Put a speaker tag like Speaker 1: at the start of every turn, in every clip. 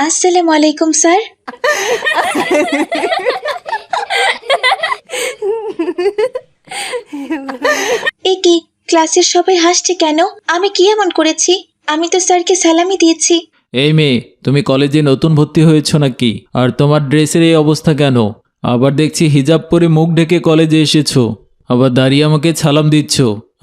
Speaker 1: আসসালামু আলাইকুম স্যার। এ কি, ক্লাসের সবাই হাসছে কেন? আমি কি এমন করেছি? আমি তো স্যারকে সালামি দিয়েছি।
Speaker 2: এই মেয়ে, তুমি কলেজে নতুন ভর্তি হয়েছো নাকি? আর তোমার ড্রেসের এই অবস্থা কেন? আবার দেখছি হিজাব পরে মুখ ঢেকে কলেজে এসেছো, আবার দাঁড়িয়ে আমাকে সালাম দিচ্ছ।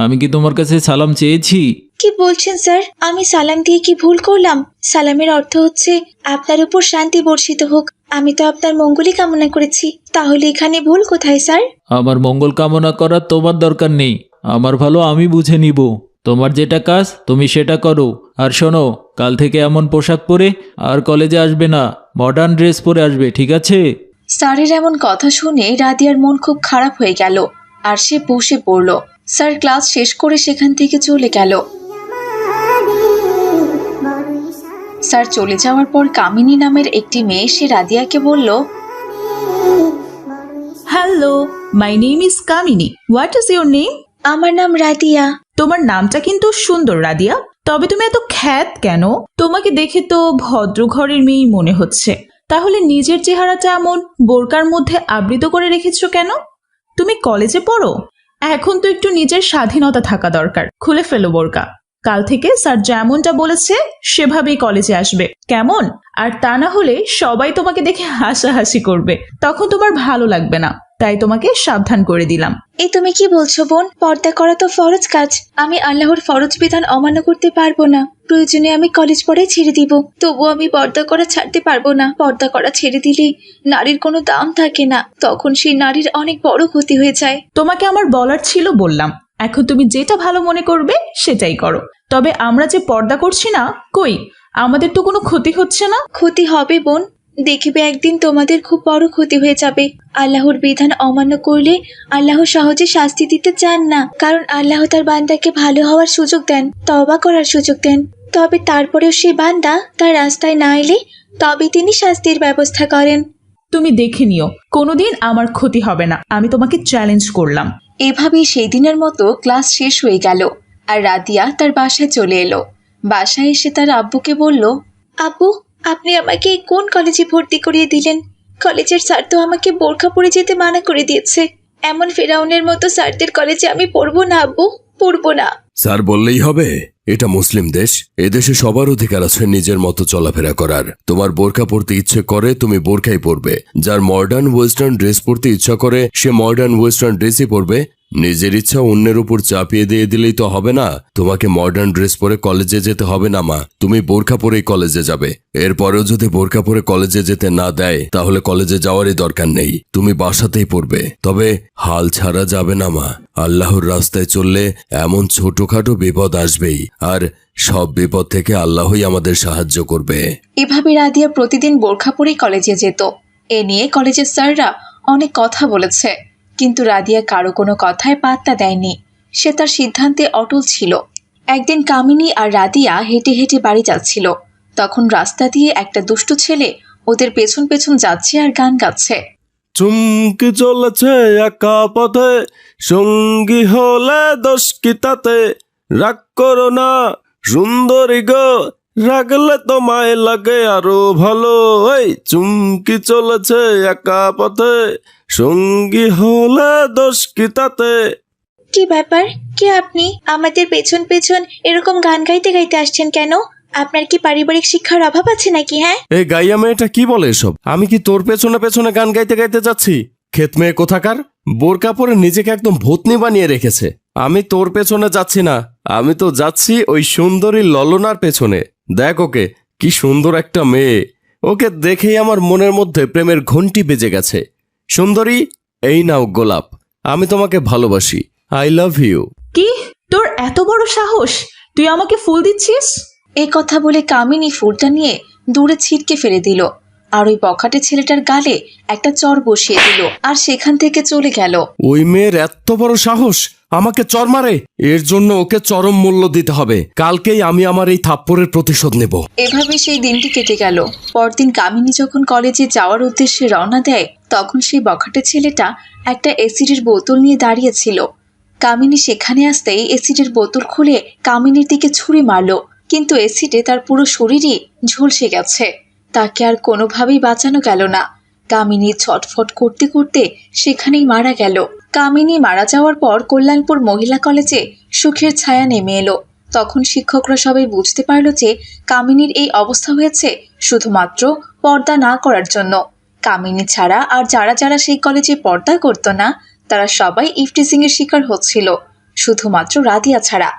Speaker 2: আমি কি তোমার কাছে সালাম চেয়েছি?
Speaker 1: কি বলছেন স্যার? আমি সালাম দিয়ে কি ভুল করলাম? সালামের অর্থ হচ্ছে আপনার উপর শান্তি বর্ষিত হোক। আমি তো আপনার মঙ্গলই কামনা করেছি। তাহলে এখানে ভুল কোথায় স্যার?
Speaker 2: আমার মঙ্গল কামনা করার তোমার দরকার নেই। আমার ভালো আমি বুঝে নিব। তোমার যেটা কাজ তুমি সেটা করো। আর শোনো, কাল থেকে এমন পোশাক পরে আর কলেজে আসবে না, মডার্ন ড্রেস পরে আসবে, ঠিক আছে?
Speaker 1: স্যারের এমন কথা শুনে রাদিয়ার মন খুব খারাপ হয়ে গেল আর সে বসে পড়ল। স্যার ক্লাস শেষ করে সেখান থেকে চলে গেল। স্যার চলে যাওয়ার পর কামিনী নামের একটি মেয়ে সে রাদিয়াকে বলল,
Speaker 3: hello, my name is Kamini. What is your name?
Speaker 1: আমার নাম রাদিয়া।
Speaker 3: তোমার নামটা কিন্তু সুন্দর রাদিয়া, তবে তুমি এত খ্যাত কেন? তোমাকে দেখে তো ভদ্র ঘরের মেয়েই মনে হচ্ছে। তাহলে নিজের চেহারাটা এমন বোরকার মধ্যে আবৃত করে রেখেছো কেন? তুমি কলেজে পড়ো? এখন তো একটু নিজের স্বাধীনতা থাকা দরকার। খুলে ফেলো বোরকা। কাল থেকে স্যার যেমনটা বলেছে সেভাবেই কলেজে আসবে, কেমন? আর তা না হলে সবাই তোমাকে দেখে হাসাহাসি করবে, তখন তোমার ভালো লাগবে না। তাই তোমাকে সাবধান করে দিলাম।
Speaker 1: এই তুমি কি বলছো বোন? পর্দা করা তো ফরজ কাজ। আমি আল্লাহর ফরজ বিধান অমান্য করতে পারবো না। প্রয়োজনে আমি কলেজ পড়াই ছেড়ে দিব, তবু আমি পর্দা করা ছাড়তে পারবো না। পর্দা করা ছেড়ে দিলে নারীর কোনো দাম থাকে না, তখন সেই নারীর অনেক বড় ক্ষতি হয়ে যায়।
Speaker 3: তোমাকে আমার বলার ছিল বললাম, এখন তুমি যেটা ভালো মনে করবে সেটাই করো। তবে আমরা যে পর্দা করছি না, কই আমাদের তো কোনো ক্ষতি হচ্ছে না।
Speaker 1: ক্ষতি হবে বোন, দেখবে একদিন তোমাদের খুব বড় ক্ষতি হয়ে যাবে। আল্লাহর বিধান অমান্য করলে আল্লাহ সহজে শাস্তি দিতে চান না, কারণ আল্লাহ তার বান্দাকে ভালো হওয়ার সুযোগ দেন, তওবা করার সুযোগ দেন। তবে তারপরেও সেই বান্দা তার রাস্তায় না এলে তবে তিনি শাস্তির ব্যবস্থা করেন।
Speaker 3: তুমি দেখে নিও, কোনোদিন আমার ক্ষতি হবে না, আমি তোমাকে চ্যালেঞ্জ করলাম।
Speaker 1: এভাবেই সেই দিনের মতো ক্লাস শেষ হয়ে গেল আর রাদিয়া তার বাসায় চলে এলো। বাসায় এসে তার আব্বুকে বলল, আব্বু, আপনি আমাকে কোন কলেজে ভর্তি করিয়ে দিলেন? কলেজের স্যার তো আমাকে বোরখা পরে যেতে মানা করে দিয়েছে। এমন ফেরাউনের মতো স্যারদের কলেজে আমি পড়বো না আব্বু, পড়বো না।
Speaker 4: স্যার বললেই হবে? এটা মুসলিম দেশ, এদেশে সবার অধিকার আছে নিজের মতো চলাফেরা করার। তোমার বোরকা পরতে ইচ্ছে করে তুমি বোরকাই পরবে, যার মডার্ন ওয়েস্টার্ন ড্রেস পরতে ইচ্ছা করে সে মডার্ন ওয়েস্টার্ন ড্রেসই পরবে। নিজের ইচ্ছা অন্যের উপর চাপিয়ে দিয়ে দিলেই তো হবে না। তোমাকে মডার্ন ড্রেস পরে কলেজে যেতে হবে না মা, তুমি বোরকা পরেই কলেজে যাবে। এরপরেও যদি বোরকা পরে কলেজে যেতে না দেয় তাহলে কলেজে যাওয়ারই দরকার নেই, তুমি বাসাতেই পড়বে। তবে হাল ছাড়া যাবে না মা, আল্লাহর রাস্তায় চললে এমন ছোটখাটো বিপদ আসবেই, আর সব বিপদ থেকে আল্লাহই আমাদের সাহায্য করবে।
Speaker 1: এভাবে রাদিয়া প্রতিদিন বোরখা পরেই কলেজে যেত। এ নিয়ে কলেজের স্যাররা অনেক কথা বলেছে, কিন্তু রাদিয়া কারো কোনো কথায় পাত্তা দেয়নি। সে তার সিদ্ধান্তে অটল ছিল। একদিন কামিনী আর রাদিয়া হেঁটে হেঁটে বাড়ি যাচ্ছিল। তখন রাস্তা দিয়ে একটা দুষ্টু ছেলে ওদের পেছন পেছন যাচ্ছে আর গান গাচ্ছে।
Speaker 4: চুমকি চলেছে একা পথে, সঙ্গী হলে দোষ কি তাতে, রাগ করো না সুন্দরী গো, রাগলে তোমায় লাগে আরো ভালো। এই চুমকি চলেছে একা পথে, সঙ্গী হলে দোষ কি তাতে।
Speaker 1: কি ব্যাপার? কে আপনি? আমাদের পেছন পেছন এরকম গান গাইতে গাইতে আসছেন কেন? আপনার কি পারিবারিক শিক্ষার অভাব আছে নাকি? হ্যাঁ,
Speaker 4: এই গাইয়া মেয়েটা কি বলে এসব? আমি কি তোর পেছনে পেছনে গান গাইতে গাইতে যাচ্ছি? ক্ষেত মেয়ে কোথাকার, বোরকা পরে নিজেকে একদম ভূতনি বানিয়ে রেখেছে। আমি তোর পেছনে যাচ্ছি না, আমি তো যাচ্ছি ওই সুন্দরী ললনার পেছনে। দেখ ওকে, কি সুন্দর একটা মেয়ে, ওকে দেখেই আমার মনের মধ্যে প্রেমের ঘন্টি বেজে গেছে। সুন্দরী, এই নাও গোলাপ, আমি তোমাকে ভালোবাসি, আই লাভ ইউ।
Speaker 3: কি, তোর এত বড় সাহস? তুই আমাকে ফুল দিচ্ছিস?
Speaker 1: এই কথা বলে কামিনী ফুলটা নিয়ে দূরে ছিটকে ফেলে দিল আর ওই বখাটে ছেলেটার গালে একটা চর বসিয়ে দিল আর সেখান থেকে চলে গেল।
Speaker 4: ওই মেয়ের এত বড় সাহস আমাকে চর মারে, এর জন্য ওকে চরম মূল্য দিতে হবে। কালকেই আমি আমার এই থাপ্পড়ের প্রতিশোধ নেব।
Speaker 1: এভাবে সেই দিনটি কেটে গেল। পরদিন কামিনী যখন কলেজে যাওয়ার উদ্দেশ্যে রওনা দেয় তখন সেই বখাটে ছেলেটা একটা অ্যাসিডের বোতল নিয়ে দাঁড়িয়েছিল। কামিনী সেখানে আসতেই অ্যাসিডের বোতল খুলে কামিনীর দিকে ছুরি মারল, কিন্তু অ্যাসিডে তার পুরো শরীরই ঝলসে গেছে। তাকে আর কোনোভাবেই বাঁচানো গেল না। কামিনী ছটফট করতে করতে সেখানেই মারা গেল। কামিনী মারা যাওয়ার পর কল্যাণপুর মহিলা কলেজে সুখের ছায়া নেমে এলো। তখন শিক্ষকরা সবাই বুঝতে পারল যে কামিনীর এই অবস্থা হয়েছে শুধুমাত্র পর্দা না করার জন্য। কামিনী ছাড়া আর যারা যারা সেই কলেজে পর্দা করত না তারা সবাই ইফটিজিং এর শিকার হচ্ছিল, শুধুমাত্র রাদিয়া ছাড়া।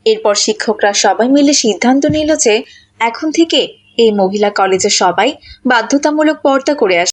Speaker 1: এরপর শিক্ষকরা সবাই মিলে সিদ্ধান্ত নিল যে এখন থেকে এই মহিলা কলেজে সবাই বাধ্যতামূলক পর্দা করে আসবে।